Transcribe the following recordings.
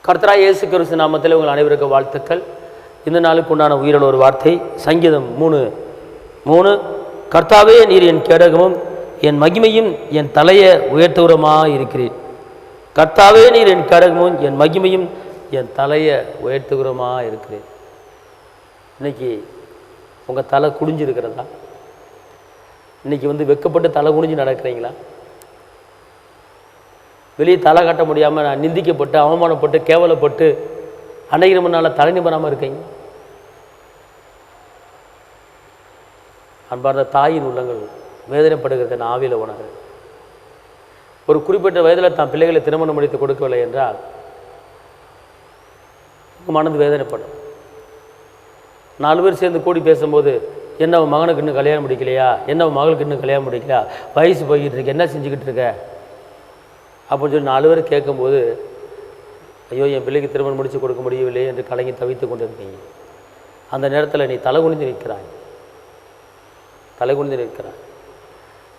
கர்த்தராகிய இயேசு கிறிஸ்து நாமத்தில் உங்கள் அனைவருக்கும் வாழ்த்துக்கள். இந்த நாளுக்கு உண்டான உயிரோட ஒரு வார்த்தை சங்கீதம் 3:3. கர்த்தாவே, நீர் என் கேடகமும் என் மகிமையும் என் தலையை உயர்த்துகிறமாக இருக்கிறேன். கர்த்தாவே, நீர் என் கேடகமும் என் மகிமையும் என் தலையை உயர்த்துகிறமாக இருக்கிறேன். இன்னைக்கு உங்கள் தலை குடிஞ்சிருக்கிறதா? இன்னைக்கு வெக்கப்பட்டு தலை குனிஞ்சு நடக்கிறீங்களா? வெளியே தலை காட்ட முடியாமல் நான் நிந்திக்கப்பட்டு அவமானப்பட்டு கேவலப்பட்டு அன்னைக்கு முன்னால் தலை நிபராமல் இருக்கீங்க. அன்பார்ந்த தாயின் உள்ளங்கள் வேதனைப்படுகிறத நான் ஆவியில் உணர்கிறேன். ஒரு குறிப்பிட்ட வயதில் தான் பிள்ளைகளை திருமணம் முடித்து கொடுக்கவில்லை என்றால் உங்கள் மனது வேதனைப்படும். 4 பேர் சேர்ந்து கூடி பேசும்போது, என்ன உன் மகனுக்கு இன்னும் கல்யாணம் முடிக்கலையா, என்ன உன் மகளுக்கு இன்னும் கல்யாணம் முடிக்கலையா, வயசு போய்கிட்டு இருக்கு, என்ன செஞ்சுக்கிட்டு இருக்க அப்படின்னு சொல்லி 4 பேர் கேட்கும்போது, ஐயோ என் பிள்ளைக்கு திருமணம் முடித்து கொடுக்க முடியவில்லை என்று கலங்கி தவித்து கொண்டு இருக்கீங்க. அந்த நேரத்தில் நீ தலை குனிந்து நிற்கிறாய்.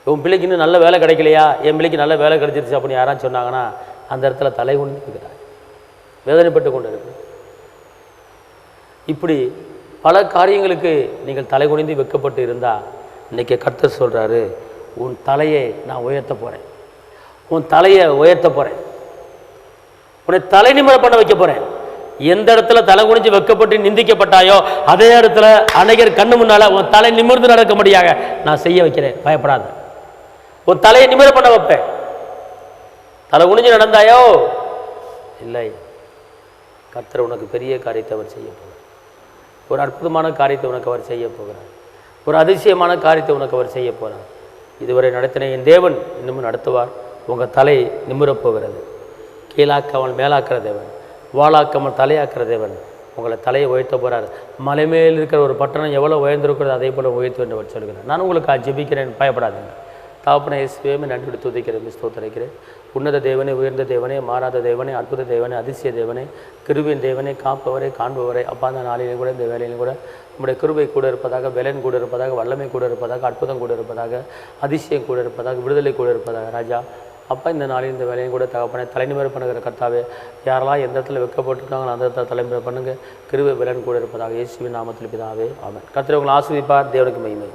உன் பிள்ளைக்கு இன்னும் நல்ல வேலை கிடைக்கலையா, என் பிள்ளைக்கு நல்ல வேலை கிடைச்சிருச்சு அப்படின்னு யாராச்சும் சொன்னாங்கன்னா அந்த இடத்துல தலை குனிந்து நிற்கிறாய், வேதனைப்பட்டு கொண்டு இருக்கு. இப்படி பல காரியங்களுக்கு நீங்கள் தலை குனிந்து வெக்கப்பட்டு இருந்தால் இன்றைக்கி கர்த்தர் சொல்கிறாரு, உன் தலையை நான் உயர்த்த போகிறேன், உன் தலையை உயர்த்த போகிறேன், உன்னை தலை நிமிர பண்ண வைக்க போகிறேன். எந்த இடத்துல தலை குனிஞ்சு வெக்கப்பட்டு நிந்திக்கப்பட்டாயோ அதே இடத்துல அநேகர் கண்ணு முன்னால் உன் தலை நிமிர்ந்து நடக்கும்படியாக நான் செய்ய வைக்கிறேன். பயப்படாத, உன் தலையை நிமிர பண்ண வைப்பேன். தலை குனிஞ்சு நடந்தாயோ இல்லை, கர்த்தர் உனக்கு பெரிய காரியத்தை அவர் செய்ய போகிறார். ஒரு அற்புதமான காரியத்தை உனக்கு அவர் செய்ய போகிறார். ஒரு அதிசயமான காரியத்தை உனக்கு அவர் செய்ய போகிறார். இதுவரை நடத்தின என் தேவன் இன்னமும் நடத்துவார். உங்கள் தலை நிமிரப் போகிறது. கீழாக்காமல் மேலாக்கிற தேவன், வாளாக்காமல் தலையாக்கிற தேவன் உங்களை தலையை உயர்த்த போகிறார். மலை மேல் இருக்கிற ஒரு பட்டணம் எவ்வளோ உயர்ந்திருக்கிறது அதே போல் உயர்த்து என்று அவர் சொல்கிறார். நான் உங்களுக்கு ஜெபிக்கிறேன், பயப்படாதீங்க. தாப்பனை இயேசுவே நன்றி துதிக்கிறேன், ஸ்தோத்திரிக்கிறேன். உன்னத தேவனே, உயர்ந்த தேவனே, மாறாத தேவனே, அற்புத தேவனே, அதிசய தேவனே, கிருபையின் தேவனே, காப்பவரே, காண்பவரே, அப்பா அந்த நாளிலும் கூட இந்த வேலையிலும் கூட நம்முடைய கிருபை கூட இருப்பதாக, பலன் கூட இருப்பதாக, வல்லமை கூட இருப்பதாக, அற்புதம் கூட இருப்பதாக, அதிசயம் கூட இருப்பதாக, விடுதலை கூட இருப்பதாக. ராஜா அப்பா இந்த நாளில் இந்த வேலையும் கூட தகப்பனை தலைநிமிர பண்ணுகிற கர்த்தாவே, யாரெல்லாம் எந்த இடத்துல வெக்கப்பட்டுருக்காங்களோ அந்த இடத்துல தலைமுறை பண்ணுங்க. கிருபை பலன் கூட இருப்பதாக இயேசுவின் நாமத்தில் பிதாவே ஆமென். கர்த்தர் உங்களை ஆசீர்வதிப்பார். தேவனுக்கு மகிமை.